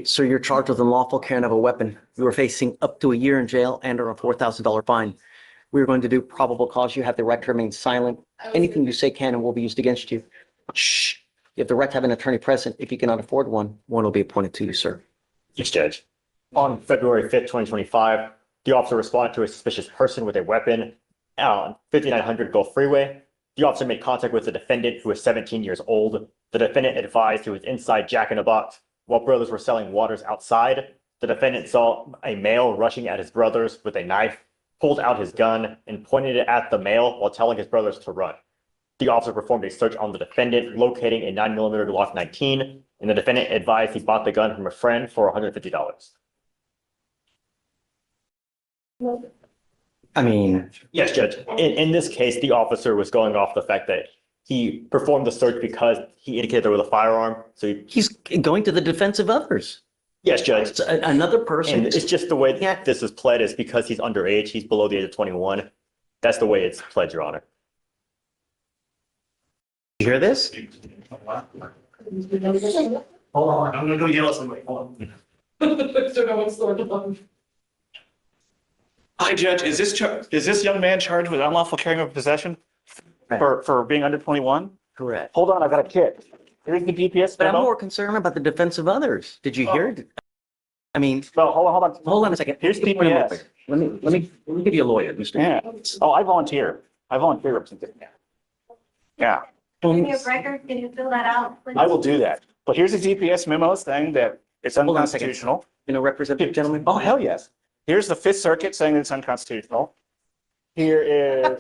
So you're charged with unlawful carrying of a weapon. You are facing up to a year in jail and or a $4,000 fine. We're going to do probable cause. You have the right to remain silent. Anything you say can and will be used against you. Shh. You have the right to have an attorney present. If you cannot afford one, one will be appointed to you, sir. Yes, Judge. On February 5th, 2025, the officer responded to a suspicious person with a weapon on 5900 Gulf Freeway. The officer made contact with the defendant, who was 17 years old. The defendant advised he was inside Jack in a Box while brothers were selling waters outside. The defendant saw a male rushing at his brothers with a knife, pulled out his gun, and pointed it at the male while telling his brothers to run. The officer performed a search on the defendant, locating a 9mm Glock 19, and the defendant advised he bought the gun from a friend for $150. I mean, Yes, Judge. In this case, the officer was going off the fact that he performed the search because he indicated there was a firearm. So he's going to the defense of others. Yes, Judge. It's another person. And it's just the way this is pled is because he's underage. He's below the age of 21. That's the way it's pled, Your Honor. You hear this? Hold on, I'm gonna go yell at somebody. Hold on. Don't know what's going on. Hi, Judge. Is this young man charged with unlawful carrying of possession for being under 21? Correct. Hold on, I've got a kit. Here's the GPS But I'm memo. more concerned about the defense of others. Did you hear it? I mean, No, hold on. hold on a second. Here's DPS. Let me give you a lawyer, Mr. Yeah. Oh, I volunteer. Representative. Yeah, Give me a record, can you fill that out, please? I will do that. But here's a DPS memo saying that it's Hold on a second. unconstitutional. You know, representative gentleman? Oh, hell yes. Here's the Fifth Circuit saying that it's unconstitutional. Here is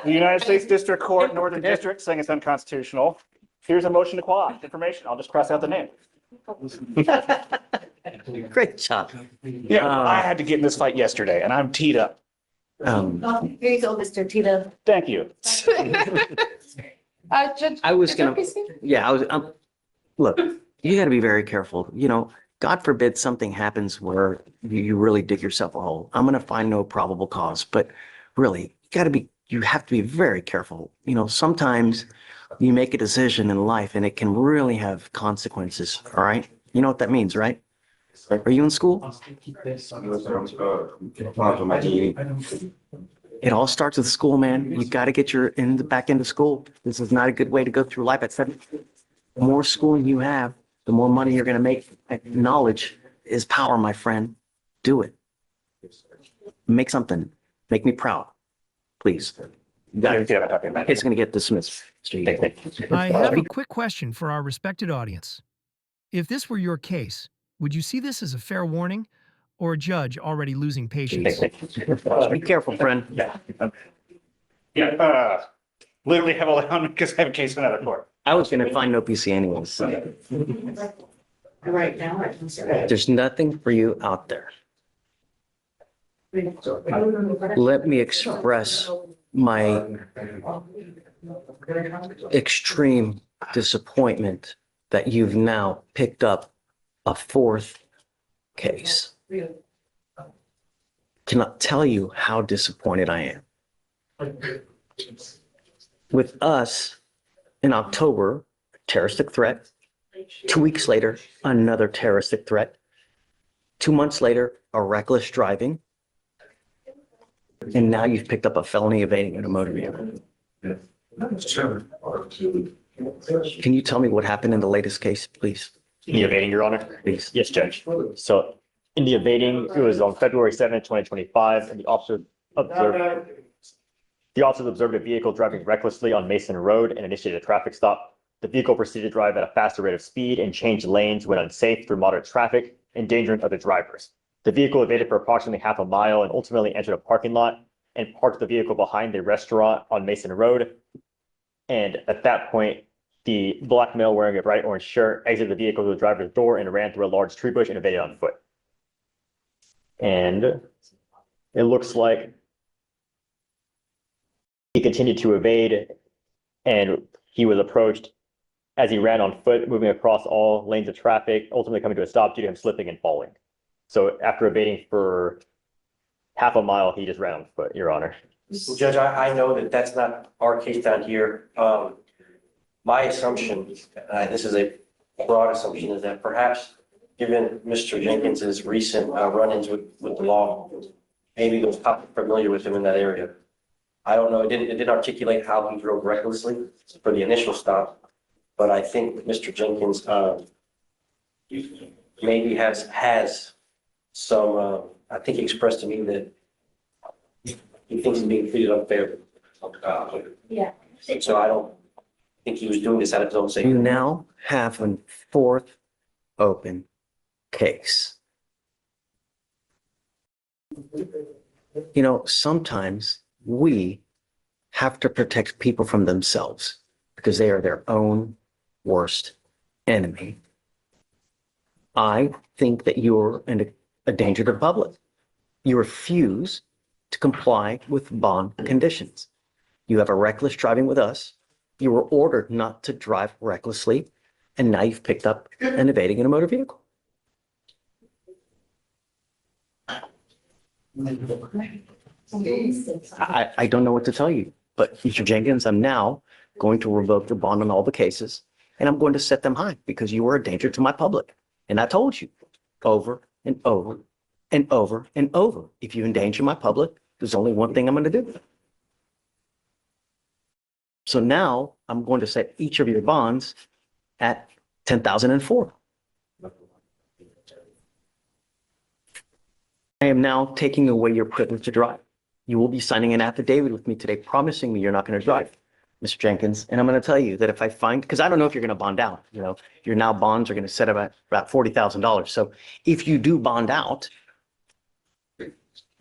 the United States District Court, Northern District, saying it's unconstitutional. Here's a motion to quash information. I'll just cross out the name. Great job. Yeah, I had to get in this fight yesterday and I'm teed up. Here you go, Mr. Tito. Thank you. Judge. I was is gonna, there PC? yeah, look, you gotta be very careful. You know, God forbid something happens where you really dig yourself a hole. I'm gonna find no probable cause, but really, you have to be very careful. You know, sometimes you make a decision in life and it can really have consequences, all right? You know what that means, right? Are you in school? It all starts with school, man. You got to get back into school. This is not a good way to go through life at 7. The more schooling you have, the more money you're going to make. Knowledge is power, my friend. Do it. Make something. Make me proud. Please. It's going to get dismissed. I have a quick question for our respected audience. If this were your case, would you see this as a fair warning or a judge already losing patience? Be careful, friend. Yeah, literally have all on because I have a case in another court. I was going to find no PC anyways. So. Right now, I can say. There's nothing for you out there. Let me express my extreme disappointment that you've now picked up a 4th case. Cannot tell you how disappointed I am. With us in October, terroristic threat. 2 weeks later, another terroristic threat. 2 months later, a reckless driving. And now you've picked up a felony evading in a motor vehicle. Can you tell me what happened in the latest case, please? In the evading, Your Honor? Please. Yes, Judge. So in the evading, it was on February 7th, 2025, and the officers observed a vehicle driving recklessly on Mason Road and initiated a traffic stop. The vehicle proceeded to drive at a faster rate of speed and changed lanes when unsafe through moderate traffic, endangering other drivers. The vehicle evaded for approximately half a mile and ultimately entered a parking lot and parked the vehicle behind a restaurant on Mason Road. And at that point, the black male wearing a bright orange shirt exited the vehicle to the driver's door and ran through a large tree bush and evaded on foot. And it looks like he continued to evade and he was approached as he ran on foot, moving across all lanes of traffic, ultimately coming to a stop due to him slipping and falling. So after evading for half a mile, he just ran on foot, Your Honor. Well, Judge, I know that that's not our case down here. My assumption, this is a broad assumption, is that perhaps given Mr. Jenkins's recent run-ins with the law, maybe those cops are familiar with him in that area. I don't know. It didn't articulate how he drove recklessly for the initial stop, but I think Mr. Jenkins maybe has some. I think he expressed to me that he thinks he's being treated unfairly. Yeah. So I don't think he was doing this out of his own You safety. now have a fourth open case. You know, sometimes we have to protect people from themselves because they are their own worst enemy. I think that you're a danger to the public. You refuse to comply with bond conditions. You have a reckless driving with us. You were ordered not to drive recklessly, and now you've picked up and evading in a motor vehicle. I don't know what to tell you, but Mr. Jenkins, I'm now going to revoke your bond on all the cases, and I'm going to set them high because you are a danger to my public. And I told you over and over and over and over, if you endanger my public, there's only one thing I'm going to do. So now I'm going to set each of your bonds at 10,004. I am now taking away your privilege to drive. You will be signing an affidavit with me today, promising me you're not going to drive, Mr. Jenkins. And I'm going to tell you that if I find, because I don't know if you're going to bond out, you know, your now bonds are going to set about $40,000. So if you do bond out,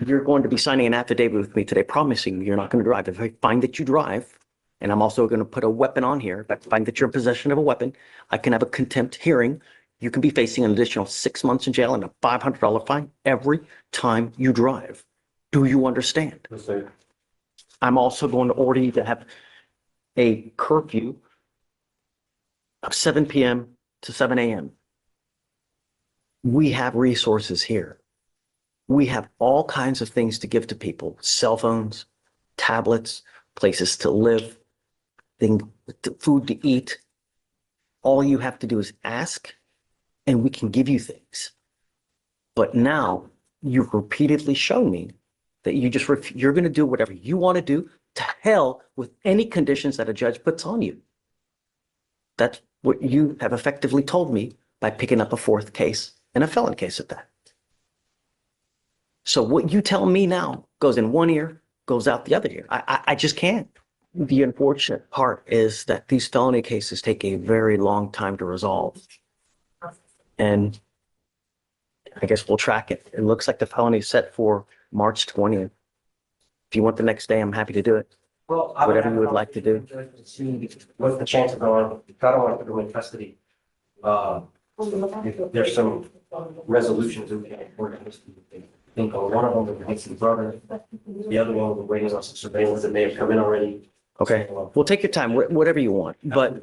you're going to be signing an affidavit with me today, promising you're not going to drive. If I find that you drive, and I'm also going to put a weapon on here, if I find that you're in possession of a weapon, I can have a contempt hearing. You can be facing an additional 6 months in jail and a $500 fine every time you drive. Do you understand? Yes, sir. I'm also going to order you to have a curfew of 7 p.m. to 7 a.m. We have resources here. We have all kinds of things to give to people: cell phones, tablets, places to live, food to eat. All you have to do is ask, and we can give you things. But now you've repeatedly shown me that you're going to do whatever you want to do, to hell with any conditions that a judge puts on you. That's what you have effectively told me by picking up a fourth case and a felon case at that. So what you tell me now goes in one ear, goes out the other ear. I just can't. The unfortunate part is that these felony cases take a very long time to resolve. And I guess we'll track it. It looks like the felony is set for March 20th. If you want the next day, I'm happy to do it. Well, I Whatever you would like to do. See what's the chance of going, I don't want to put them in custody. If there's some resolutions in the ordinance. I think on one of them, the Nixon brother, the other one, we're waiting on some surveillance that may have come in already. Okay, well, take your time, whatever you want. But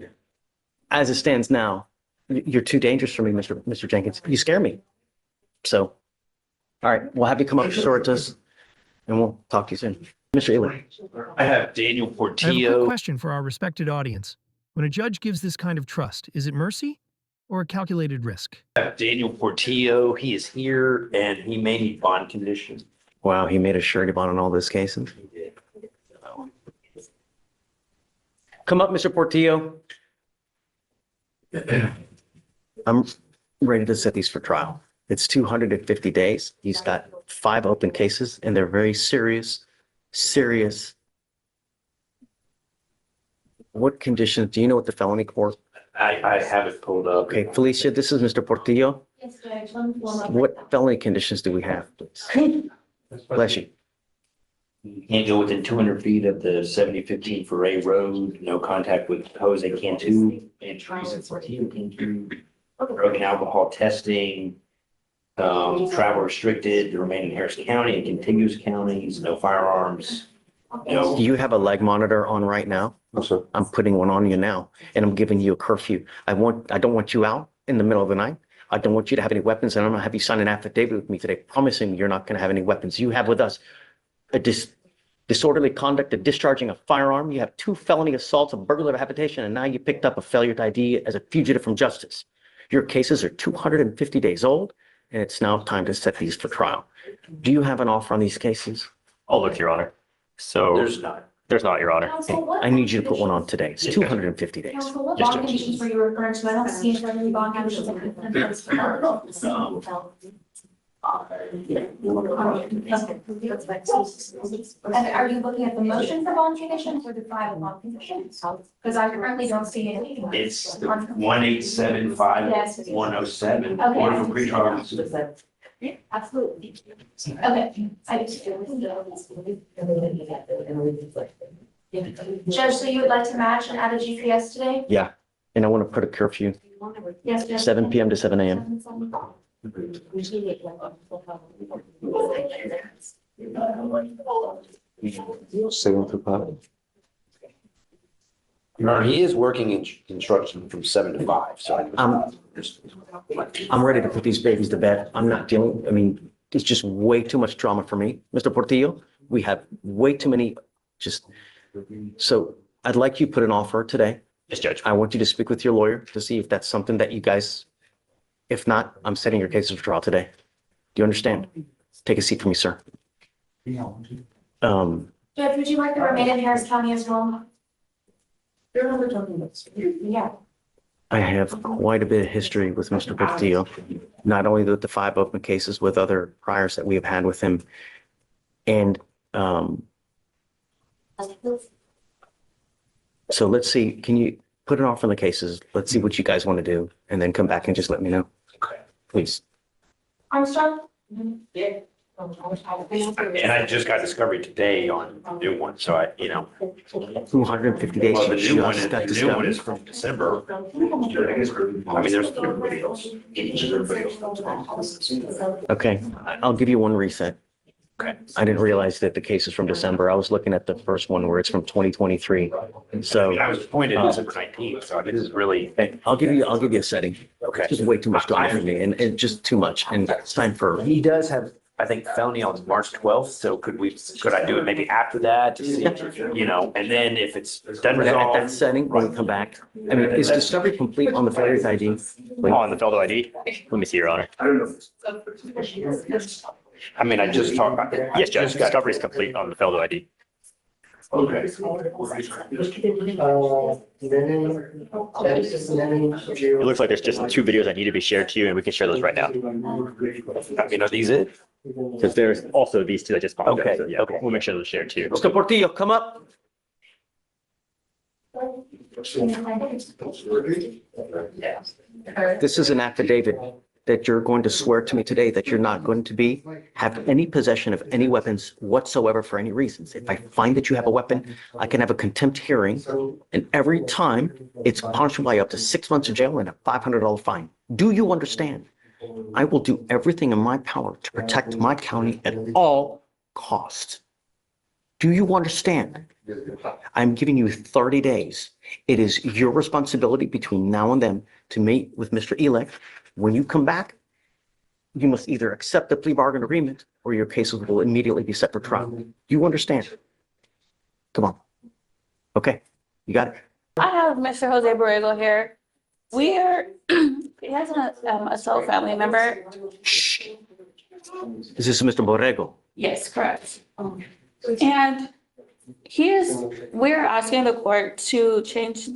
as it stands now, you're too dangerous for me, Mr. Jenkins. You scare me. So, all right, we'll have you come up short to us, and we'll talk to you soon. Mr. Ely. I have Daniel I have a quick Portillo. question for our respected audience. When a judge gives this kind of trust, is it mercy or a calculated risk? I have Daniel Portillo. He is here and he may need bond conditions. Wow, he made a surety bond on all those cases. Come up, Mr. Portillo. I'm ready to set these for trial. It's 250 days. He's got 5 open cases, and they're very serious. What conditions? Do you know what the felony court? I have it pulled up. Okay, Felicia, this is Mr. Portillo. Yes, Judge. One What felony conditions do we have, please? Bless you. Can't go within 200 feet of the 7015 Foray Road, no contact with Jose Cantu and Teresa Portillo Cantu, drug and alcohol testing, travel restricted to remain in Harris County and contiguous counties, no firearms, no. Do you have a leg monitor on right now? No, sir. I'm putting one on you now, and I'm giving you a curfew. I don't want you out in the middle of the night. I don't want you to have any weapons, and I'm gonna have you sign an affidavit with me today, promising me you're not gonna have any weapons. You have with us a disorderly conduct, a discharging a firearm. You have 2 felony assaults, a burglary of habitation, and now you picked up a failure to ID as a fugitive from justice. Your cases are 250 days old, and it's now time to set these for trial. Do you have an offer on these cases? I'll look, Your Honor. So There's not. there's not, Your Honor. Counsel, what I need you to put one on conditions- today. It's 250 days. Counsel, what Yes, bond Judge. conditions were you referring to? I don't see any bond conditions. And are you looking at the motion for bond conditions or the file of bond conditions? Because I currently don't see any. It's the 1875107. Okay. Order for pretrial. Yeah, absolutely. Okay. Judge, so you would like to match and add a GPS today? Yeah, and I want to put a curfew, Yes, Judge. 7 p.m. to 7 a.m. Your Honor, he is working in construction from 7 to 5, so. I'm ready to put these babies to bed. I'm not dealing, I mean, it's just way too much drama for me. Mr. Portillo, we have way too many, so I'd like you to put an offer today. Yes, Judge. I want you to speak with your lawyer to see if that's something that you guys, if not, I'm setting your cases for trial today. Do you understand? Take a seat for me, sir. Judge, would you like to remain in Harris County as well? Yeah. I have quite a bit of history with Mr. Portillo, not only with the 5 open cases, with other priors that we have had with him. And so let's see, can you put an offer on the cases? Let's see what you guys want to do and then come back and just let me know. Okay. Please. Armstrong? And I just got discovery today on the new one, so 250 days. Well, the you new one, just got the new one discovered. is from December. I mean, there's everybody else. Okay, I'll give you one reset. Okay. I didn't realize that the case is from December. I was looking at the first one where it's from 2023. I So mean, I was appointed December 19th, so this is really, hey, I'll give you a setting. okay. Just way too much drama for me and just too much. And it's time for, He does have, I think, felony on March 12th, so could I do it maybe after that to see, and then if it's done at that resolved? setting, when we come back. I mean, is discovery complete on the Fleischer's ID? On the Feldo ID? Let me see, Your Honor. I mean, I just talked about. Yes, Judge. Discovery is complete on the Feldo ID. Okay. It looks like there's just 2 videos that need to be shared to you, and we can share those right now. I mean, are these it? Because there's also these 2 that just popped up. Okay, So, yeah, okay. we'll make sure those are shared to you. Mr. Portillo, come up. This is an affidavit that you're going to swear to me today that you're not going to have any possession of any weapons whatsoever for any reasons. If I find that you have a weapon, I can have a contempt hearing, and every time it's punishable by up to 6 months of jail and a $500 fine. Do you understand? I will do everything in my power to protect my county at all costs. Do you understand? I'm giving you 30 days. It is your responsibility between now and then to meet with Mr. Elek. When you come back, you must either accept the plea bargain agreement or your case will immediately be set for trial. Do you understand? Come on. Okay, you got it. I have Mr. Jose Borrego here. We are, he has an assault family member. Shh. This is Mr. Borrego. Yes, correct. And we're asking the court to change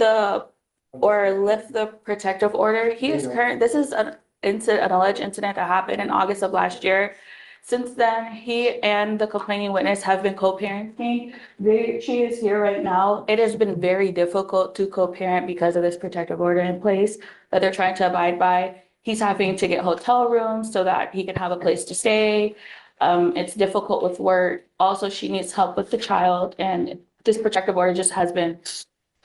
or lift the protective order. This is an alleged incident that happened in August of last year. Since then, he and the complaining witness have been co-parenting. She is here right now. It has been very difficult to co-parent because of this protective order in place that they're trying to abide by. He's having to get hotel rooms so that he can have a place to stay. It's difficult with work. Also, she needs help with the child, and this protective order just has been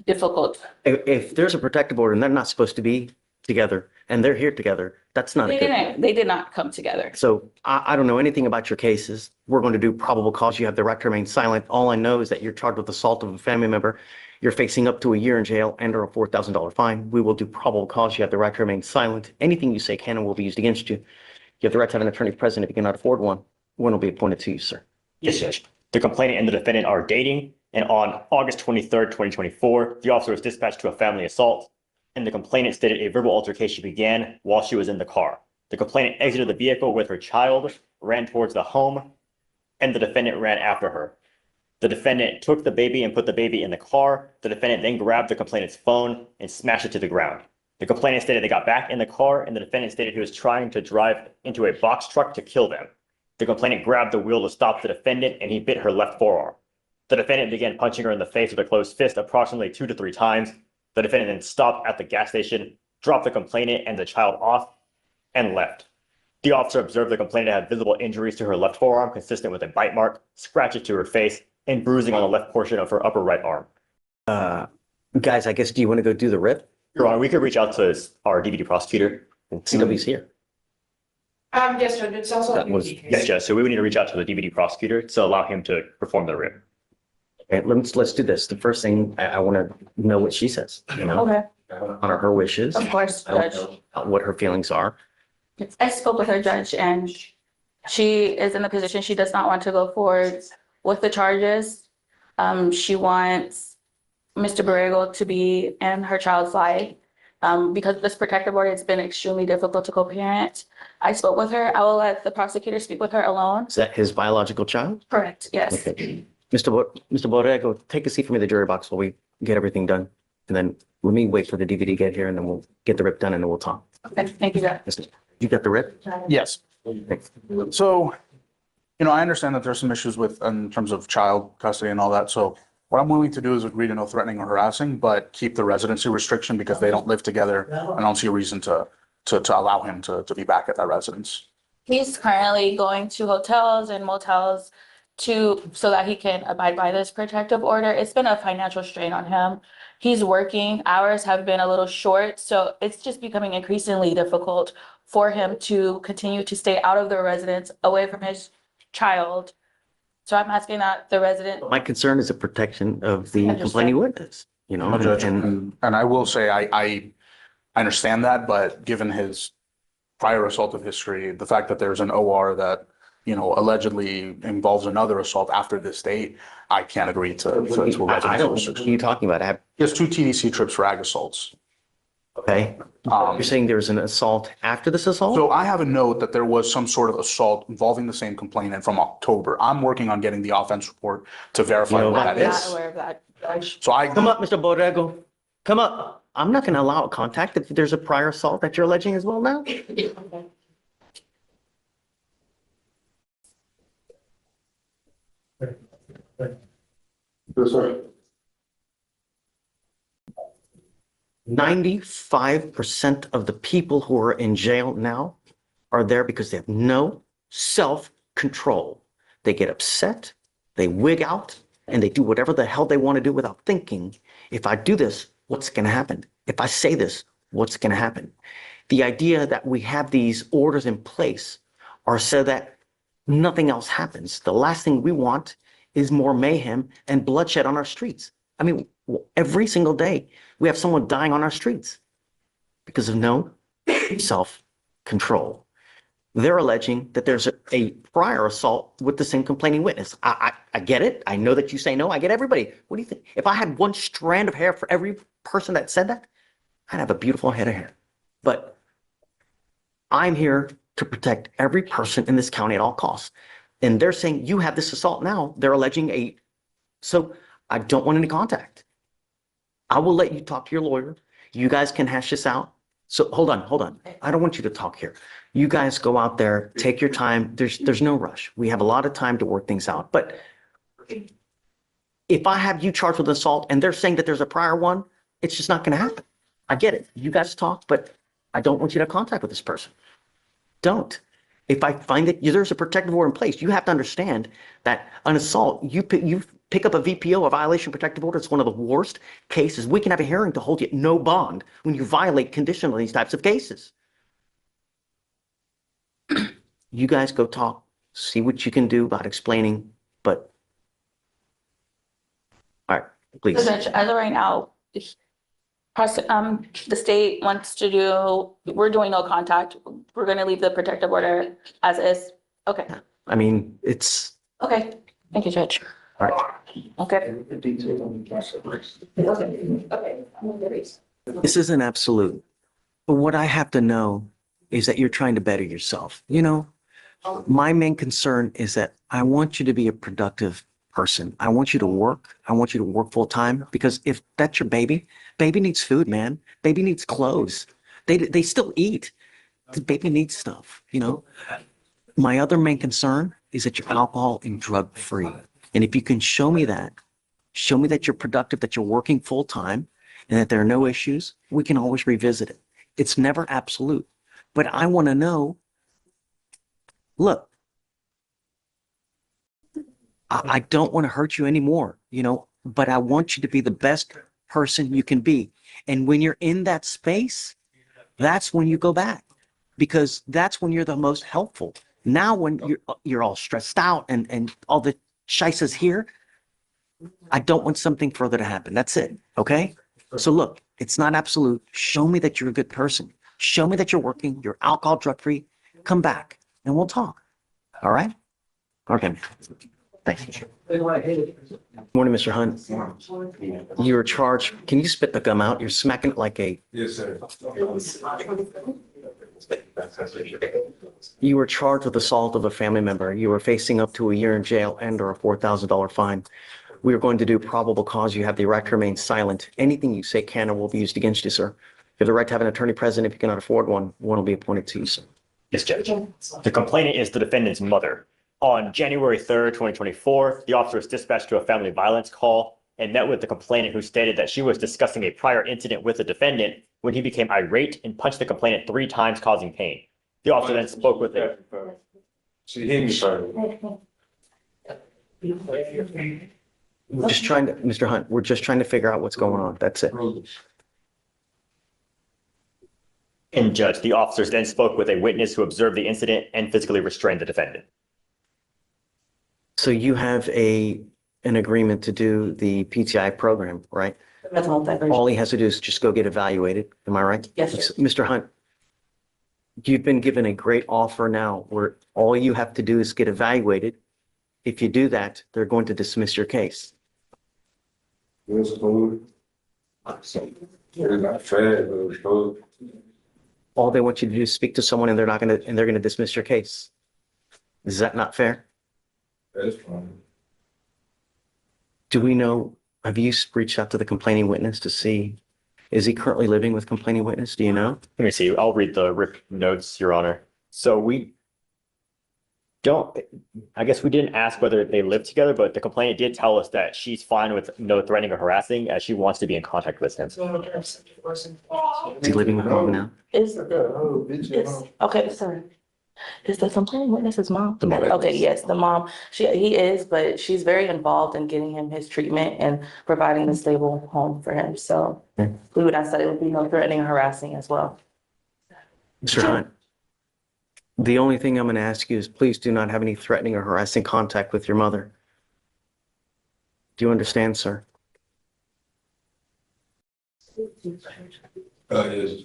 difficult. If there's a protective order and they're not supposed to be together and they're here together, that's not a good. They did not come together. So I don't know anything about your cases. We're going to do probable cause. You have the right to remain silent. All I know is that you're charged with assault of a family member. You're facing up to a year in jail and or a $4,000 fine. We will do probable cause. You have the right to remain silent. Anything you say can and will be used against you. You have the right to have an attorney present if you cannot afford one. One will be appointed to you, sir. Yes, Judge. The complainant and the defendant are dating, and on August 23rd, 2024, the officer was dispatched to a family assault. and the complainant stated a verbal altercation began while she was in the car. The complainant exited the vehicle with her child, ran towards the home, and the defendant ran after her. The defendant took the baby and put the baby in the car. The defendant then grabbed the complainant's phone and smashed it to the ground. The complainant stated they got back in the car, and the defendant stated he was trying to drive into a box truck to kill them. The complainant grabbed the wheel to stop the defendant, and he bit her left forearm. The defendant began punching her in the face with a closed fist approximately 2 to 3 times. The defendant then stopped at the gas station, dropped the complainant and the child off, and left. The officer observed the complainant had visible injuries to her left forearm consistent with a bite mark, scratches to her face, and bruising on the left portion of her upper right arm. Guys, I guess, do you want to go do the rip? Your Honor, we could reach out to our deputy prosecutor. CW's here. Yes, Judge, it's also. That was- Yes, Judge. So we would need to reach out to the deputy prosecutor to allow him to perform the rip. Okay, let's do this. The first thing, I want to know what she says, you know, Okay, honor her wishes. of course, I don't Judge. know what her feelings are. I spoke with her, Judge, and she is in the position, she does not want to go forward with the charges. She wants Mr. Borrego to be in her child's life. Because of this protective order, it's been extremely difficult to co-parent. I spoke with her. I will let the prosecutor speak with her alone. Is that his biological child? Correct, yes. Okay. Mr. Borrego, take a seat for me in the jury box while we get everything done. And then let me wait for the DVD to get here and then we'll get the rip done and then we'll talk. Okay, thank you, Judge. You got the rip? Yes. Thanks. So, I understand that there's some issues with, in terms of child custody and all that. So what I'm willing to do is agree to no threatening or harassing, but keep the residency restriction because they don't live together. I don't see a reason to allow him to be back at that residence. He's currently going to hotels and motels so that he can abide by this protective order. It's been a financial strain on him. He's working, hours have been a little short, so it's just becoming increasingly difficult for him to continue to stay out of the residence, away from his child. So I'm asking that the resident. My concern is the protection of the Understood. complaining witness, you know, Judge, and and I will say, I understand that, but given his prior assaultive history, the fact that there's an OR that, allegedly involves another assault after this date, I can't agree to a I residency don't, what are restriction. you talking about? He has 2 TDC trips for ag assaults. Okay. Um, You're saying there's an assault after this assault? So I have a note that there was some sort of assault involving the same complainant from October. I'm working on getting the offense report to verify You know what what? that I'm not is. aware of that, Judge. So Come up, Mr. Borrego. Come up. I'm not going to allow contact if there's a prior assault that you're alleging as well now. Yes, sir. 95% of the people who are in jail now are there because they have no self-control. They get upset, they wig out, and they do whatever the hell they want to do without thinking, if I do this, what's going to happen? If I say this, what's going to happen? The idea that we have these orders in place are so that nothing else happens. The last thing we want is more mayhem and bloodshed on our streets. I mean, every single day we have someone dying on our streets because of no self-control. They're alleging that there's a prior assault with the same complaining witness. I get it. I know that you say no. I get everybody. What do you think? If I had one strand of hair for every person that said that, I'd have a beautiful head of hair. But I'm here to protect every person in this county at all costs. And they're saying you have this assault now. They're alleging so I don't want any contact. I will let you talk to your lawyer. You guys can hash this out. So hold on. I don't want you to talk here. You guys go out there, take your time. There's no rush. We have a lot of time to work things out. But if I have you charged with assault and they're saying that there's a prior one, it's just not going to happen. I get it. You guys talk, but I don't want you to have contact with this person. Don't. If I find that there's a protective order in place, you have to understand that an assault, you pick up a VPO, a violation of protective order, it's one of the worst cases. We can have a hearing to hold you at no bond when you violate condition on these types of cases. You guys go talk, see what you can do about explaining, but all right, please. So Judge, as of right now, the state wants to we're doing no contact. We're going to leave the protective order as is. Okay. I mean, it's Okay. Thank you, Judge. all right. Okay. The detail on the case. Okay. This isn't absolute. But what I have to know is that you're trying to better yourself. You know, my main concern is that I want you to be a productive person. I want you to work. I want you to work full time because if that's your baby, baby needs food, man. Baby needs clothes. They still eat. The baby needs stuff, you know. My other main concern is that you're alcohol and drug free. And if you can show me that you're productive, that you're working full time and that there are no issues, we can always revisit it. It's never absolute. But I want to know, look, I don't want to hurt you anymore, you know, but I want you to be the best person you can be. And when you're in that space, that's when you go back because that's when you're the most helpful. Now, when you're all stressed out and all the shice is here, I don't want something further to happen. That's it. Okay. So look, it's not absolute. Show me that you're a good person. Show me that you're working, you're alcohol, drug free. Come back and we'll talk. All right. Okay. Thanks. Morning, Mr. Hunt. You were charged. Can you spit the gum out? You're smacking it like a. Yes, sir. You were charged with assault of a family member. You were facing up to a year in jail and or a $4,000 fine. We are going to do probable cause. You have the right to remain silent. Anything you say can or will be used against you, sir. You have the right to have an attorney present. If you cannot afford one, one will be appointed to you, sir. Yes, Judge. The complainant is the defendant's mother. On January 3rd, 2024, the officer was dispatched to a family violence call and met with the complainant who stated that she was discussing a prior incident with the defendant when he became irate and punched the complainant 3 times, causing pain. The officer then spoke with him. She hit me first. We're just trying to, Mr. Hunt, we're just trying to figure out what's going on. That's it. And Judge, the officers then spoke with a witness who observed the incident and physically restrained the defendant. So you have an agreement to do the PTI program, right? All he has to do is just go get evaluated. Am I right? Yes, sir. Mr. Hunt, you've been given a great offer now where all you have to do is get evaluated. If you do that, they're going to dismiss your case. It's cool. It's not fair, but it's cool. All they want you to do is speak to someone and they're going to dismiss your case. Is that not fair? That's fine. Do we know, have you reached out to the complaining witness to see, is he currently living with complaining witness? Do you know? Let me see. I'll read the RIP notes, Your Honor. So we don't, I guess we didn't ask whether they live together, but the complainant did tell us that she's fine with no threatening or harassing as she wants to be in contact with him. Is he living with mom now? Okay, sorry. Is the complaining witness his mom? The mom. Okay, yes, the mom. He is, but she's very involved in getting him his treatment and providing a stable home for him. So we would ask that it would be no threatening or harassing as well. Mr. Hunt, the only thing I'm going to ask you is please do not have any threatening or harassing contact with your mother. Do you understand, sir? Yes,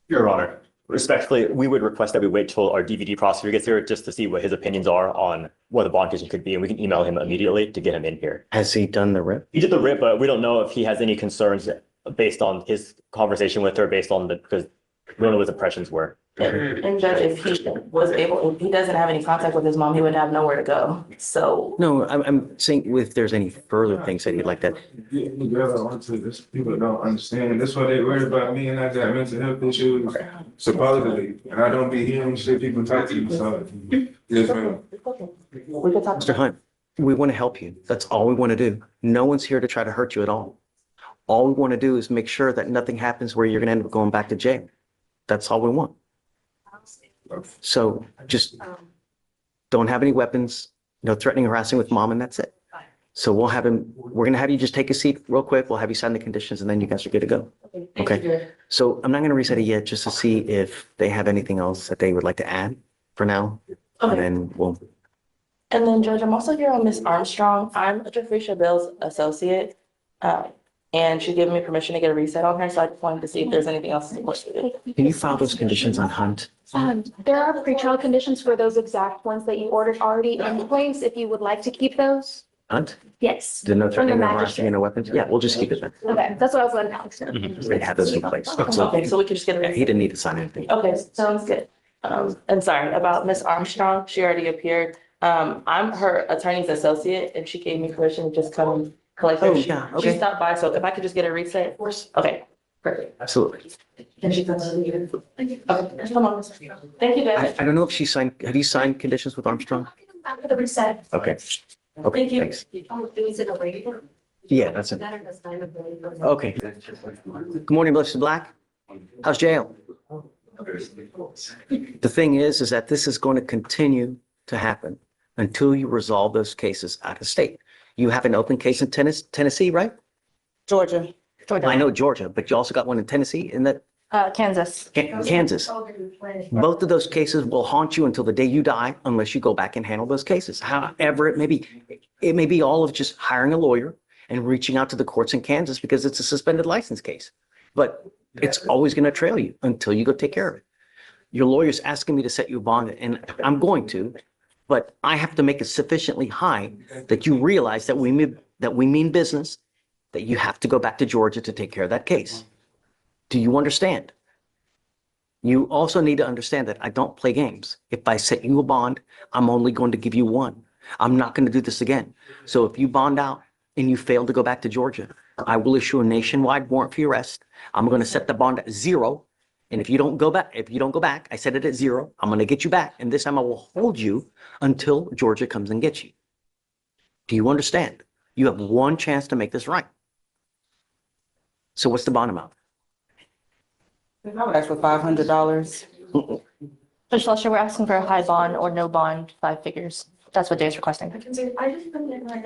Your Honor, respectfully, we would request that we wait till our DVD prosecutor gets here just to see what his opinions are on what the bond condition could be, and we can email him immediately to get him in here. Has he done the RIP? He did the RIP, but we don't know if he has any concerns based on his conversation with her, based on because we don't know what his impressions were. And Judge, if he was able, if he doesn't have any contact with his mom, he would have nowhere to go. So. No, I'm saying if there's any further things that he'd like to. getting together onto this, people don't understand. That's why they worry about me and I got mental health issues, supposedly. And I don't be hearing shit people talk to you, so. Yes, ma'am. We could talk. Mr. Hunt, we want to help you. That's all we want to do. No one's here to try to hurt you at all. All we want to do is make sure that nothing happens where you're going to end up going back to jail. That's all we want. So just don't have any weapons, no threatening, harassing with mom, and that's it. So we'll have him, we're going to have you just take a seat real quick. We'll have you sign the conditions and then you guys are good to go. Okay. So I'm not going to reset it yet just to see if they have anything else that they would like to add for now. And then we'll. And then Judge, I'm also here on Miss Armstrong. I'm a Fleischer Files associate. And she gave me permission to get a reset on her, so I just wanted to see if there's anything else. Can you file those conditions on Hunt? There are pretrial conditions for those exact ones that you ordered already in place, if you would like to keep those. Hunt? Yes. The no From the threatening or harassing magistrate. and weapons? Yeah, we'll just keep it then. Okay, that's what I was letting Alex know. They have this in place. Okay, so we can just get Yeah, it. he didn't need to sign anything. Okay, sounds good. And sorry about Miss Armstrong. She already appeared. I'm her attorney's associate and she gave me permission to just come collect her. Oh, She- yeah, She okay. stopped by, so if I could just get a reset. Okay, perfect. Absolutely. And she comes to leave. Okay, come on. Thank you, guys. I don't know if she signed, have you signed conditions with Armstrong? After the reset. Okay. Okay, Thank you. thanks. Oh, is it a waiver? Yeah, that's it. Better this time of day. Okay. Good morning, Mr. Black. How's jail? The thing is that this is going to continue to happen until you resolve those cases out of state. You have an open case in Tennessee, right? Georgia. I know Georgia, but you also got one in Tennessee in that Kansas. Kansas. Both of those cases will haunt you until the day you die unless you go back and handle those cases. However, it may be all of just hiring a lawyer and reaching out to the courts in Kansas because it's a suspended license case. But it's always going to trail you until you go take care of it. Your lawyer's asking me to set you a bond, and I'm going to, but I have to make it sufficiently high that you realize that we mean business, that you have to go back to Georgia to take care of that case. Do you understand? You also need to understand that I don't play games. If I set you a bond, I'm only going to give you one. I'm not going to do this again. So if you bond out and you fail to go back to Georgia, I will issue a nationwide warrant for your arrest. I'm going to set the bond at 0. And if you don't go back, I set it at 0. I'm going to get you back. And this time I will hold you until Georgia comes and gets you. Do you understand? You have one chance to make this right. So what's the bond amount? I would ask for $500. Judge Fleischer, we're asking for a high bond or no bond, 5 figures. That's what Jay's requesting.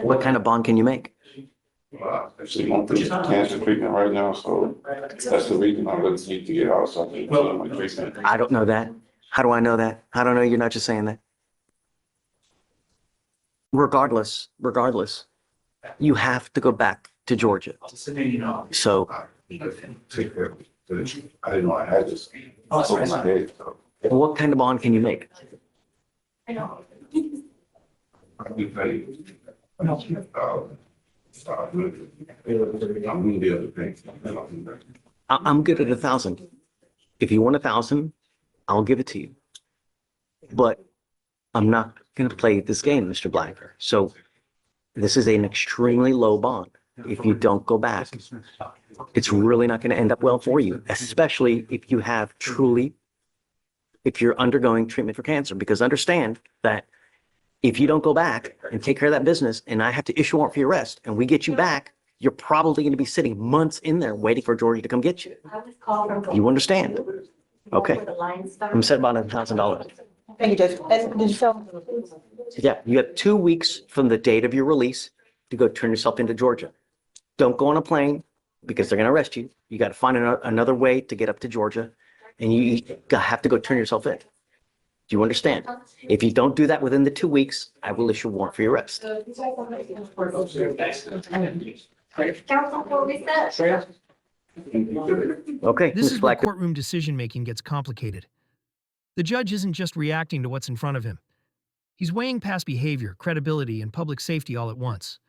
What kind of bond can you make? Actually, going through cancer treatment right now, so that's the reason I would need to get out, so I can start my treatment. I don't know that. How do I know that? I don't know. You're not just saying that. Regardless, you have to go back to Georgia. So Take care of it. I didn't know I had this over my head, so. what kind of bond can you make? I'll be paid. I'm gonna be able to pay. I'm good at 1,000. If you want 1,000, I'll give it to you. But I'm not going to play this game, Mr. Blacker. So this is an extremely low bond. If you don't go back, it's really not going to end up well for you, especially if you're undergoing treatment for cancer, because understand that if you don't go back and take care of that business and I have to issue a warrant for your arrest and we get you back, you're probably going to be sitting months in there waiting for Georgia to come get you. You understand? Okay. I'm set about $1,000. Thank you, Judge. And did you tell? Yeah, you have 2 weeks from the date of your release to go turn yourself into Georgia. Don't go on a plane because they're going to arrest you. You got to find another way to get up to Georgia and you have to go turn yourself in. Do you understand? If you don't do that within the 2 weeks, I will issue a warrant for your arrest. Council for reset. Okay, This Ms. is where Black. courtroom decision making gets complicated. The judge isn't just reacting to what's in front of him. He's weighing past behavior, credibility, and public safety all at once.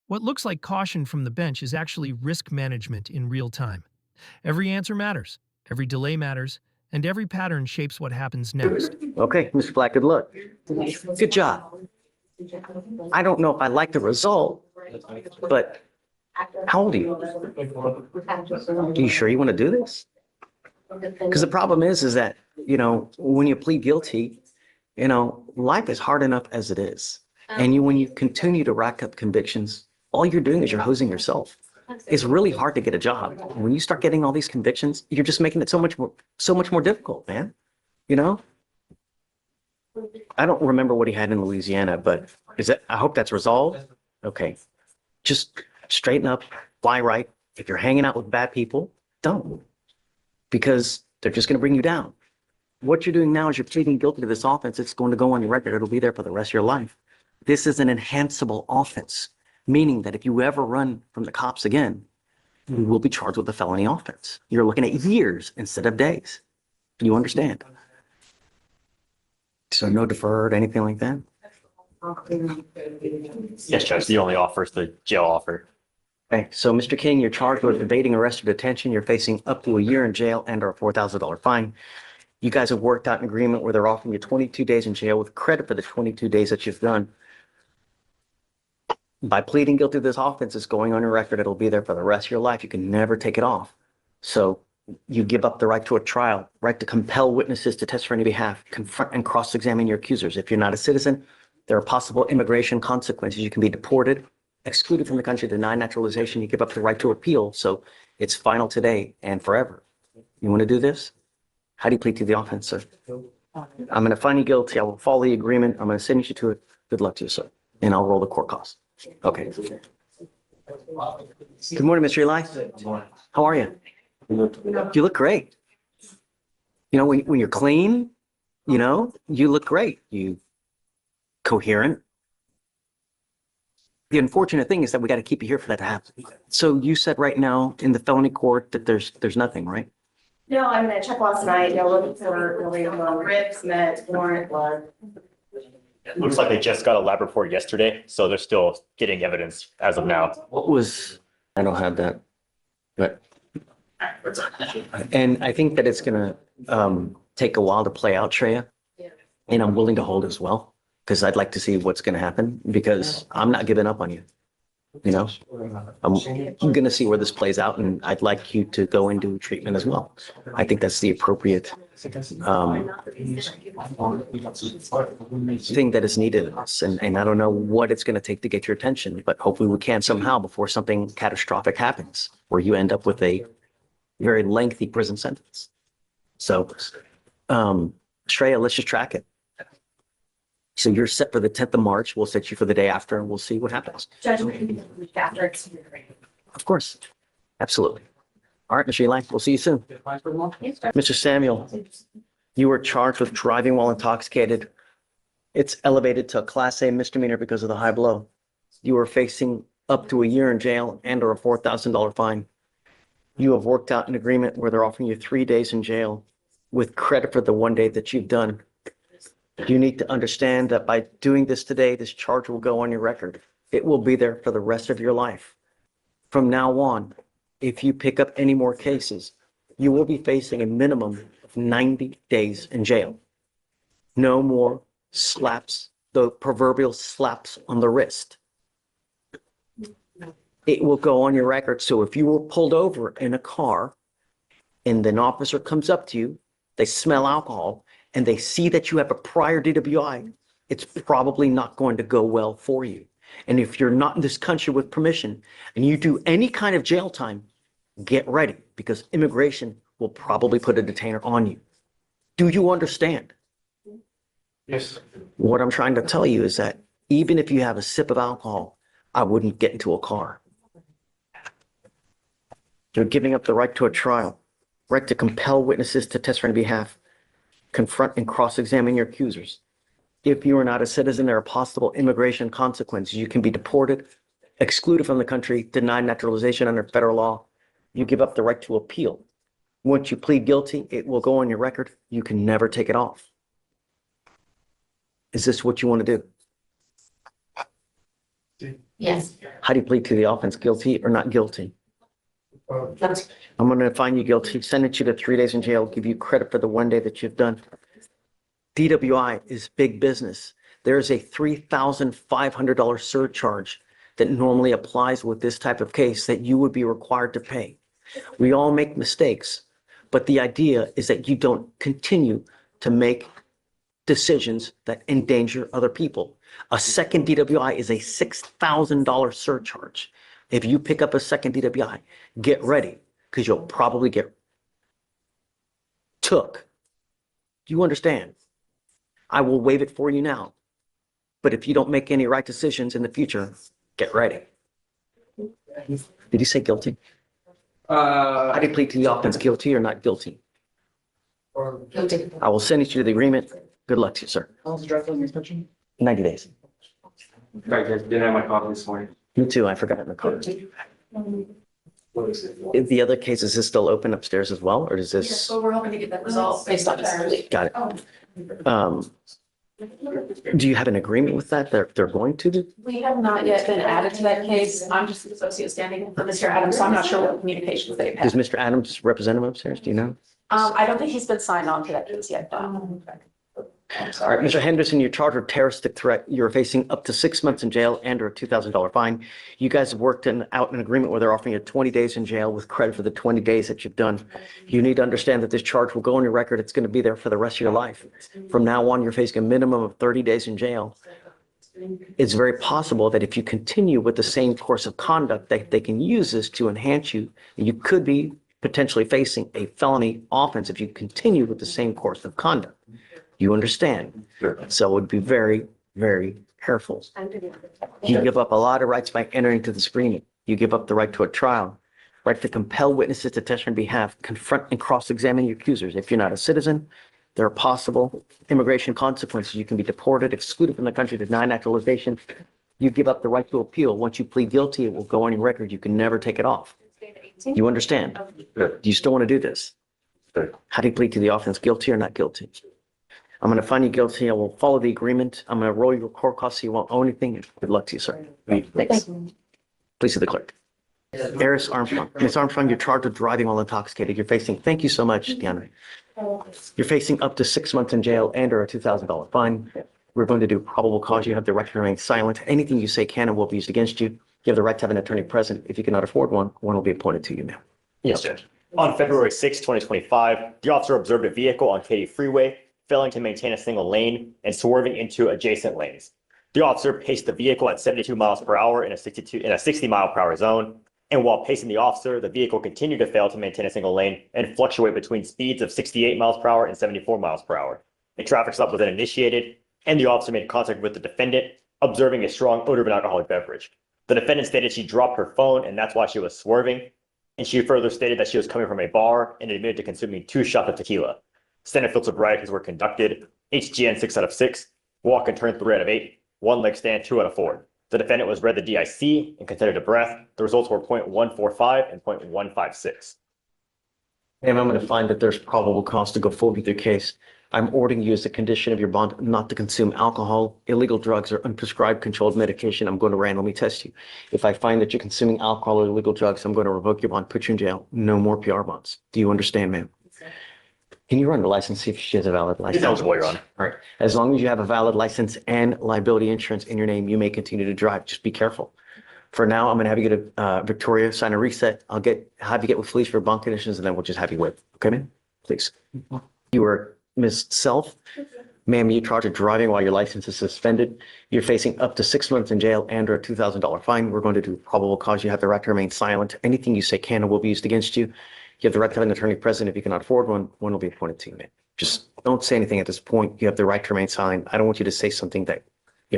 What looks like caution from the bench is actually risk management in real time. Every answer matters, every delay matters, and every pattern shapes what happens next. Okay, Mr. Black, good luck. Good job. I don't know if I like the result, but how old are you? Are you sure you want to do this? Because the problem is that, when you plead guilty, life is hard enough as it is. And when you continue to rack up convictions, all you're doing is you're hosing yourself. It's really hard to get a job. When you start getting all these convictions, you're just making it so much more difficult, man. I don't remember what he had in Louisiana, but I hope that's resolved. Okay. Just straighten up, fly right. If you're hanging out with bad people, don't. Because they're just going to bring you down. What you're doing now is you're pleading guilty to this offense. It's going to go on your record. It'll be there for the rest of your life. This is an enhanceable offense, meaning that if you ever run from the cops again, you will be charged with a felony offense. You're looking at years instead of days. Do you understand? So no deferred, anything like that? Yes, Judge, the only offer is the jail offer. Okay, so Mr. King, you're charged with evading arrest or detention. You're facing up to a year in jail and or a $4,000 fine. You guys have worked out an agreement where they're offering you 22 days in jail with credit for the 22 days that you've done. By pleading guilty to this offense, it's going on your record. It'll be there for the rest of your life. You can never take it off. So you give up the right to a trial, right to compel witnesses to testify on your behalf, confront and cross-examine your accusers. If you're not a citizen, there are possible immigration consequences. You can be deported, excluded from the country, denied naturalization. You give up the right to appeal. So it's final today and forever. You want to do this? How do you plead to the offense, sir? I'm going to find you guilty. I will follow the agreement. I'm going to send you to it. Good luck to you, sir. And I'll roll the court costs. Okay. Good morning, Mr. Eli. How are you? You look great. You know, when you're clean, you know, you look great. You coherent. The unfortunate thing is that we got to keep you here for that to happen. So you said right now in the felony court that there's nothing, right? No, I'm gonna check last night, looking for really ribs, meds, warrant, blood. It looks like they just got a lab report yesterday, so they're still getting evidence as of now. What was, I don't have that, but. And I think that it's gonna take a while to play out, Shreya. And I'm willing to hold as well, because I'd like to see what's gonna happen, because I'm not giving up on you. You know, I'm gonna see where this plays out, and I'd like you to go into treatment as well. I think that's the appropriate thing that is needed in us. And I don't know what it's gonna take to get your attention, but hopefully we can somehow before something catastrophic happens, where you end up with a very lengthy prison sentence. So, Shreya, let's just track it. So you're set for the 10th of March. We'll set you for the day after and we'll see what happens. Judge, week after it's. Of course. Absolutely. All right, Mr. Eli, we'll see you soon. Mr. Samuel, you were charged with driving while intoxicated. It's elevated to a Class A misdemeanor because of the high blow. You are facing up to a year in jail and or a $4,000 fine. You have worked out an agreement where they're offering you 3 days in jail with credit for the 1 day that you've done. You need to understand that by doing this today, this charge will go on your record. It will be there for the rest of your life. From now on, if you pick up any more cases, you will be facing a minimum of 90 days in jail. No more slaps, the proverbial slaps on the wrist. It will go on your record. So if you were pulled over in a car and an officer comes up to you, they smell alcohol, and they see that you have a prior DWI, it's probably not going to go well for you. And if you're not in this country with permission and you do any kind of jail time, get ready, because immigration will probably put a detainer on you. Do you understand? Yes. What I'm trying to tell you is that even if you have a sip of alcohol, I wouldn't get into a car. You're giving up the right to a trial, right to compel witnesses to testify on your behalf, confront and cross-examine your accusers. If you are not a citizen, there are possible immigration consequences. You can be deported, excluded from the country, denied naturalization under federal law. You give up the right to appeal. Once you plead guilty, it will go on your record. You can never take it off. Is this what you want to do? Yes. How do you plead to the offense, guilty or not guilty? I'm going to find you guilty, sentence you to 3 days in jail, give you credit for the 1 day that you've done. DWI is big business. There is a $3,500 surcharge that normally applies with this type of case that you would be required to pay. We all make mistakes, but the idea is that you don't continue to make decisions that endanger other people. A second DWI is a $6,000 surcharge. If you pick up a second DWI, get ready, because you'll probably get took. Do you understand? I will waive it for you now. But if you don't make any right decisions in the future, get ready. Did you say guilty? How do you plead to the offense, guilty or not guilty? Guilty. I will send you to the agreement. Good luck to you, sir. How was the drive inspection? 90 days. Right, didn't have my coffee this morning. Me too. I forgot in the car. If the other case, is this still open upstairs as well, or is Yes, this? so we're hoping to get that result based on this. Got it. Do you have an agreement with that? They're going to do? We have not yet been added to that case. I'm just an associate standing for Mr. Adams, so I'm not sure what communications they've Does had. Mr. Adams represent him upstairs? Do you know? I don't think he's been signed on to that case yet. No. I'm All right, sorry. Mr. Henderson, you're charged with terroristic threat. You're facing up to 6 months in jail and or a $2,000 fine. You guys have worked out an agreement where they're offering you 20 days in jail with credit for the 20 days that you've done. You need to understand that this charge will go on your record. It's going to be there for the rest of your life. From now on, you're facing a minimum of 30 days in jail. It's very possible that if you continue with the same course of conduct, that they can use this to enhance you. You could be potentially facing a felony offense if you continue with the same course of conduct. You understand? Sure. So it would be very, very careful. You give up a lot of rights by entering into this agreement. You give up the right to a trial, right to compel witnesses to testify on behalf, confront and cross-examine your accusers. If you're not a citizen, there are possible immigration consequences. You can be deported, excluded from the country, denied naturalization. You give up the right to appeal. Once you plead guilty, it will go on your record. You can never take it off. You understand? Sure. Do you still want to do this? Sure. How do you plead to the offense? Guilty or not guilty? I'm going to find you guilty. I will follow the agreement. I'm going to roll your court costs so you won't owe anything. Good luck to you, sir. Thanks. Please see the clerk. Eris Armstrong. Ms. Armstrong, you're charged with driving while intoxicated. You're facing, thank you so much, Deanna. You're facing up to 6 months in jail and or a $2,000 fine. We're going to do probable cause. You have the right to remain silent. Anything you say can and will be used against you. You have the right to have an attorney present. If you cannot afford one, one will be appointed to you now. Yes, Judge. On February 6, 2025, the officer observed a vehicle on Katy Freeway, failing to maintain a single lane and swerving into adjacent lanes. The officer paced the vehicle at 72 miles per hour in a 60 mile per hour zone. And while pacing the officer, the vehicle continued to fail to maintain a single lane and fluctuate between speeds of 68 miles per hour and 74 miles per hour. A traffic stop was then initiated, and the officer made contact with the defendant, observing a strong odor of an alcoholic beverage. The defendant stated she dropped her phone, and that's why she was swerving. And she further stated that she was coming from a bar and admitted to consuming 2 shots of tequila. Standard field sobrieties were conducted, HGN 6 out of 6, walk and turn 3 out of 8, 1 leg stand 2 out of 4. The defendant was read the DIC and considered a breath. The results were 0.145 and 0.156. And I'm going to find that there's probable cause to go forward with your case. I'm ordering you as a condition of your bond not to consume alcohol, illegal drugs, or unprescribed controlled medication. I'm going to randomly test you. If I find that you're consuming alcohol or illegal drugs, I'm going to revoke your bond, put you in jail. No more PR bonds. Do you understand, ma'am? Can you run the license, see if she has a valid license? It's eligible, Your Honor. All right. As long as you have a valid license and liability insurance in your name, you may continue to drive. Just be careful. For now, I'm going to have you go to Victoria, sign a reset. Have you get with Fleischer for bond conditions, and then we'll just have you with. Okay, ma'am? Please. You are Ms. Self. Ma'am, you charged with driving while your license is suspended. You're facing up to 6 months in jail and or a $2,000 fine. We're going to do probable cause. You have the right to remain silent. Anything you say can and will be used against you. You have the right to have an attorney present. If you cannot afford one, one will be appointed to you, ma'am. Just don't say anything at this point. You have the right to remain silent. I don't want you to say something that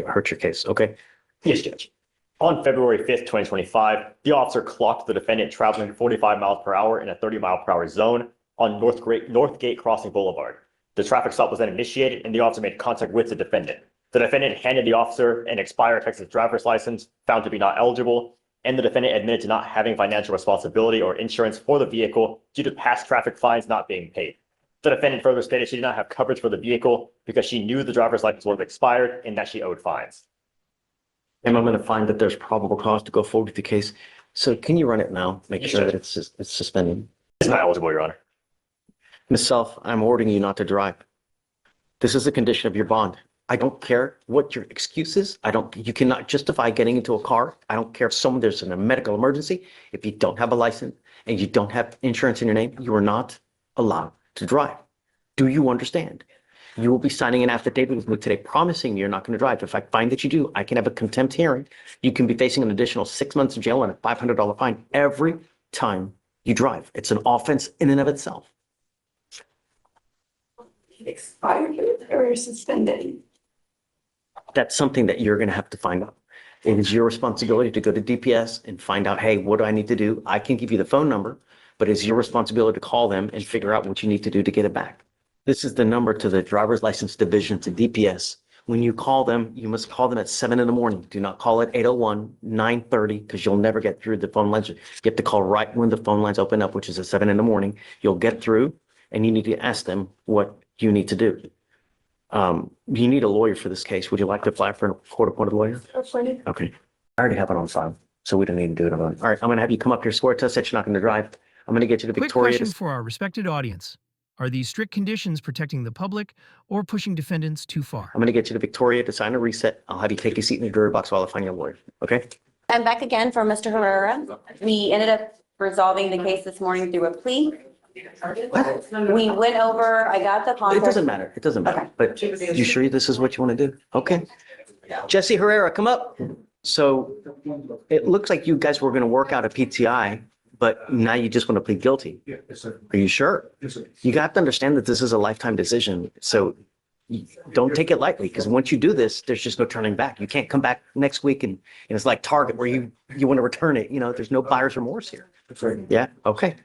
hurts your case, okay? Yes, Judge. On February 5th, 2025, the officer clocked the defendant traveling 45 miles per hour in a 30 mile per hour zone on Northgate Crossing Boulevard. The traffic stop was then initiated and the officer made contact with the defendant. The defendant handed the officer an expired Texas driver's license found to be not eligible, and the defendant admitted to not having financial responsibility or insurance for the vehicle due to past traffic fines not being paid. The defendant further stated she did not have coverage for the vehicle because she knew the driver's license was expired and that she owed fines. And I'm going to find that there's probable cause to go forward with the case. So can you run it now? Make Yes, sure Judge. that it's suspended. It's not eligible, Your Honor. Ms. Self, I'm ordering you not to drive. This is a condition of your bond. I don't care what your excuse is. You cannot justify getting into a car. I don't care if there's a medical emergency. If you don't have a license and you don't have insurance in your name, you are not allowed to drive. Do you understand? You will be signing an affidavit with me today promising you're not going to drive. If I find that you do, I can have a contempt hearing. You can be facing an additional 6 months in jail and a $500 fine every time you drive. It's an offense in and of itself. Expired or suspended? That's something that you're going to have to find out. It is your responsibility to go to DPS and find out, hey, what do I need to do? I can give you the phone number, but it's your responsibility to call them and figure out what you need to do to get it back. This is the number to the driver's license division to DPS. When you call them, you must call them at 7 in the morning. Do not call at 8:01, 9:30, because you'll never get through the phone lines. You have to call right when the phone lines open up, which is at 7 in the morning. You'll get through and you need to ask them what you need to do. You need a lawyer for this case. Would you like to apply for a court-appointed lawyer? Okay. I already have it on file, so we don't need to do it alone. All right, I'm gonna have you come up here, swear test that you're not gonna drive. I'm gonna get you to Quick Victoria. question for our respected audience. Are these strict conditions protecting the public or pushing defendants too far? I'm gonna get you to Victoria to sign a reset. I'll have you take a seat in the jury box while I find you a lawyer, okay? I'm back again for Mr. Herrera. We ended up resolving the case this morning through a plea. We went over, I got the It contract. doesn't matter, it doesn't matter, Okay. but you sure this is what you wanna do? Okay. Jesse Herrera, come up. So it looks like you guys were gonna work out a PTI, but now you just wanna plead guilty. Yeah, yes, sir. Are you sure? Yes, sir. You have to understand that this is a lifetime decision, so don't take it lightly, because once you do this, there's just no turning back. You can't come back next week and it's like Target where you want to return it, there's no buyer's remorse here. That's right. Yeah, okay.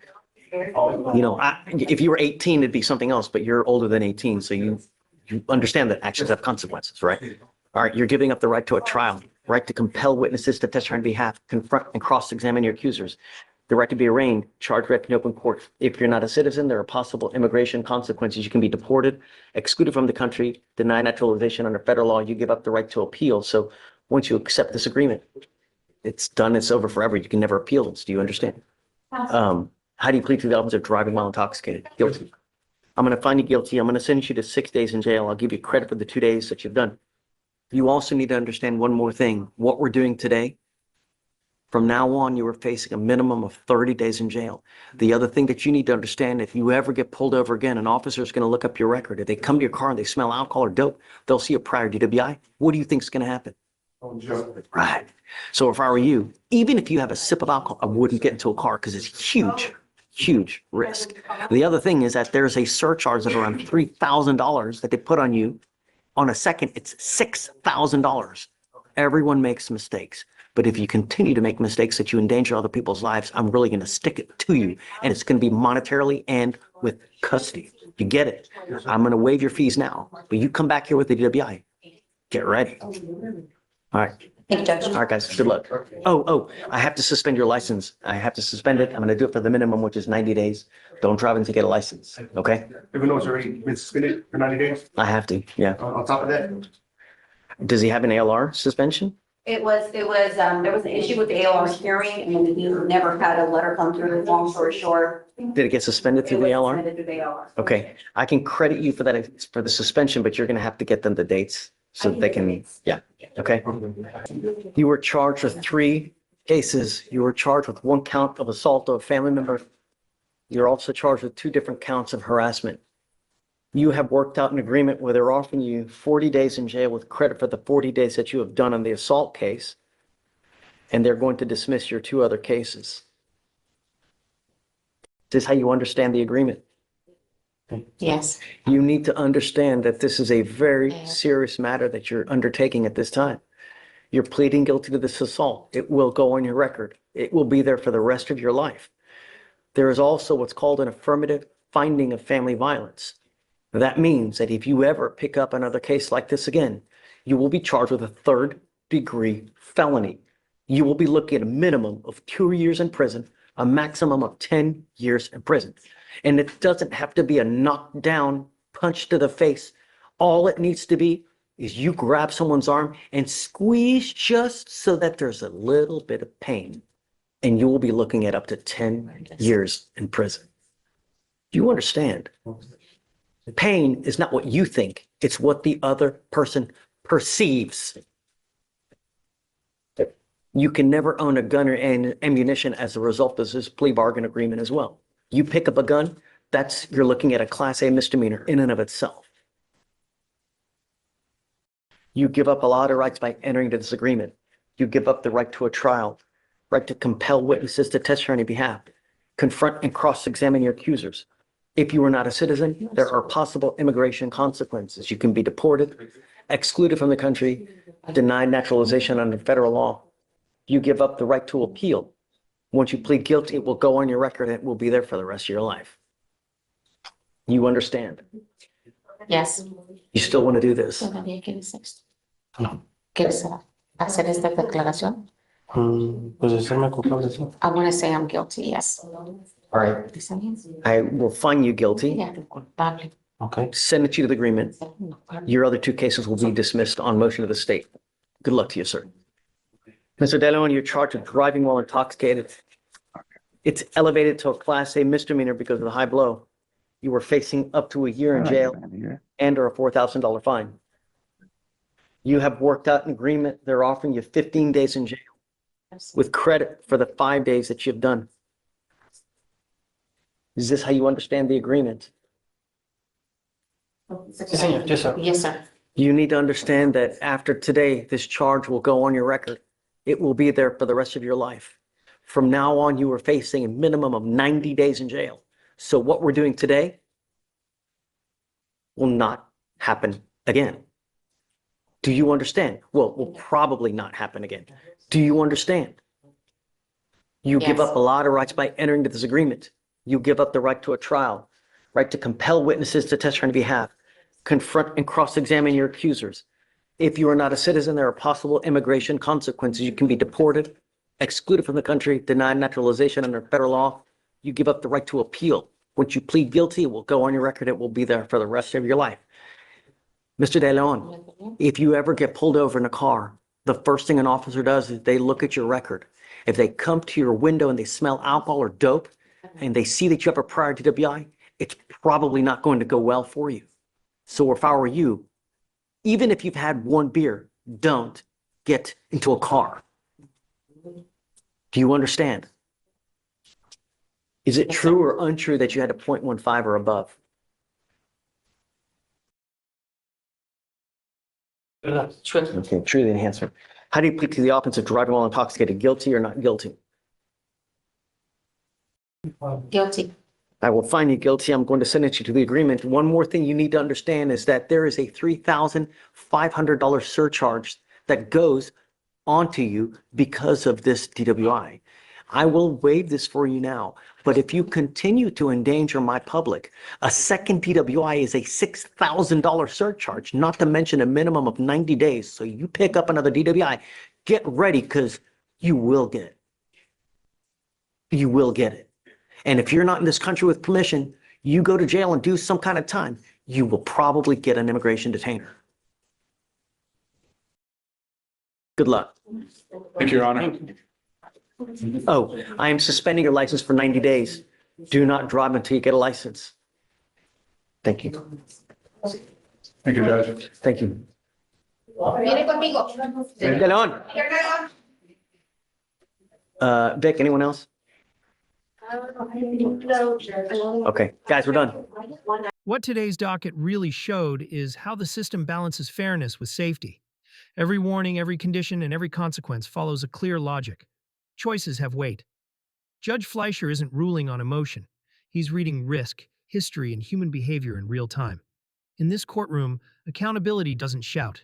If you were 18, it'd be something else, but you're older than 18, so you understand that actions have consequences, right? All right, you're giving up the right to a trial, right to compel witnesses to testify on behalf, confront and cross-examine your accusers, the right to be arraigned, charged read in open court. If you're not a citizen, there are possible immigration consequences. You can be deported, excluded from the country, denied naturalization under federal law. You give up the right to appeal. So once you accept this agreement, it's done, it's over forever. You can never appeal this. Do you understand? How do you plead to the offense of driving while intoxicated? Guilty. I'm going to find you guilty. I'm going to send you to 6 days in jail. I'll give you credit for the 2 days that you've done. You also need to understand one more thing. What we're doing today, from now on, you are facing a minimum of 30 days in jail. The other thing that you need to understand, if you ever get pulled over again, an officer is going to look up your record. If they come to your car and they smell alcohol or dope, they'll see a prior DWI. What do you think is going to happen? Oh, Joe. Right. So if I were you, even if you have a sip of alcohol, I wouldn't get into a car because it's huge risk. The other thing is that there's a surcharge of around $3,000 that they put on you. On a second, it's $6,000. Everyone makes mistakes. But if you continue to make mistakes that you endanger other people's lives, I'm really going to stick it to you. And it's going to be monetarily and with custody. You get it? I'm going to waive your fees now. But you come back here with the DWI. Get ready. All right. Thank you, Judge. All right, guys. Good luck. Oh, I have to suspend your license. I have to suspend it. I'm going to do it for the minimum, which is 90 days. Don't drive until you get a license. Okay? Even though it's already been suspended for 90 days, I have to. Yeah. on top of that, Does he have an ALR suspension? There was an issue with the ALR hearing and he never had a letter come through, long story short. Did it get suspended through the It was ALR? submitted through the ALR. Okay, I can credit you for that, for the suspension, but you're gonna have to get them the dates so that they can, yeah, okay? You were charged with 3 cases. You were charged with 1 count of assault of a family member. You're also charged with 2 different counts of harassment. You have worked out an agreement where they're offering you 40 days in jail with credit for the 40 days that you have done on the assault case, and they're going to dismiss your 2 other cases. This is how you understand the agreement. Yes. You need to understand that this is a very serious matter that you're undertaking at this time. You're pleading guilty to this assault. It will go on your record. It will be there for the rest of your life. There is also what's called an affirmative finding of family violence. That means that if you ever pick up another case like this again, you will be charged with a 3rd-degree felony. You will be looking at a minimum of 2 years in prison, a maximum of 10 years in prison. And it doesn't have to be a knockdown punch to the face. All it needs to be is you grab someone's arm and squeeze just so that there's a little bit of pain. And you will be looking at up to 10 years in prison. Do you understand? Pain is not what you think. It's what the other person perceives. You can never own a gun or ammunition as a result of this plea bargain agreement as well. You pick up a gun, you're looking at a Class A misdemeanor in and of itself. You give up a lot of rights by entering into this agreement. You give up the right to a trial, right to compel witnesses to testify on your behalf, confront and cross-examine your accusers. If you are not a citizen, there are possible immigration consequences. You can be deported, excluded from the country, denied naturalization under federal law. You give up the right to appeal. Once you plead guilty, it will go on your record and it will be there for the rest of your life. You understand? Yes. You still want to do this? ¿Todavía quieres esto? ¿Quieres hacer esta declaración? Pues hacerme culpable, sí. I want to say I'm guilty, yes. All right. ¿Está bien? I will find you guilty. Yeah, culpable. Okay. Send you to the agreement. Your other two cases will be dismissed on motion of the state. Good luck to you, sir. Mr. De Leon, you're charged with driving while intoxicated. It's elevated to a Class A misdemeanor because of the high blow. You were facing up to a year in jail and or a $4,000 fine. You have worked out an agreement. They're offering you 15 days in jail with credit for the 5 days that you've done. Is this how you understand the agreement? Yes, sir. You need to understand that after today, this charge will go on your record. It will be there for the rest of your life. From now on, you are facing a minimum of 90 days in jail. So what we're doing today will not happen again. Do you understand? Well, will probably not happen again. Do you understand? You give Yes. up a lot of rights by entering into this agreement. You give up the right to a trial, right to compel witnesses to testify on your behalf, confront and cross-examine your accusers. If you are not a citizen, there are possible immigration consequences. You can be deported, excluded from the country, denied naturalization under federal law. You give up the right to appeal. Once you plead guilty, it will go on your record. It will be there for the rest of your life. Mr. De Leon, if you ever get pulled over in a car, the first thing an officer does is they look at your record. If they come to your window and they smell alcohol or dope and they see that you have a prior DWI, it's probably not going to go well for you. So if I were you, even if you've had one beer, don't get into a car. Do you understand? Is it true or untrue that you had a 0.15 or above? Okay, true, the enhancement. How do you plead to the offense of driving while intoxicated? Guilty or not guilty? Guilty. I will find you guilty. I'm going to sentence you to the agreement. One more thing you need to understand is that there is a $3,500 surcharge that goes onto you because of this DWI. I will waive this for you now, but if you continue to endanger my public, a second DWI is a $6,000 surcharge, not to mention a minimum of 90 days. So you pick up another DWI, get ready because you will get it. You will get it. And if you're not in this country with permission, you go to jail and do some kind of time, you will probably get an immigration detainer. Good luck. Thank you, Your Honor. Oh, I am suspending your license for 90 days. Do not drive until you get a license. Thank you. Thank you, Judge. Thank you. Viene conmigo. Get on. Vic, anyone else? Okay, guys, we're done. What today's docket really showed is how the system balances fairness with safety. Every warning, every condition, and every consequence follows a clear logic. Choices have weight. Judge Fleischer isn't ruling on emotion. He's reading risk, history, and human behavior in real time. In this courtroom, accountability doesn't shout.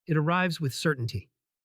It arrives with certainty.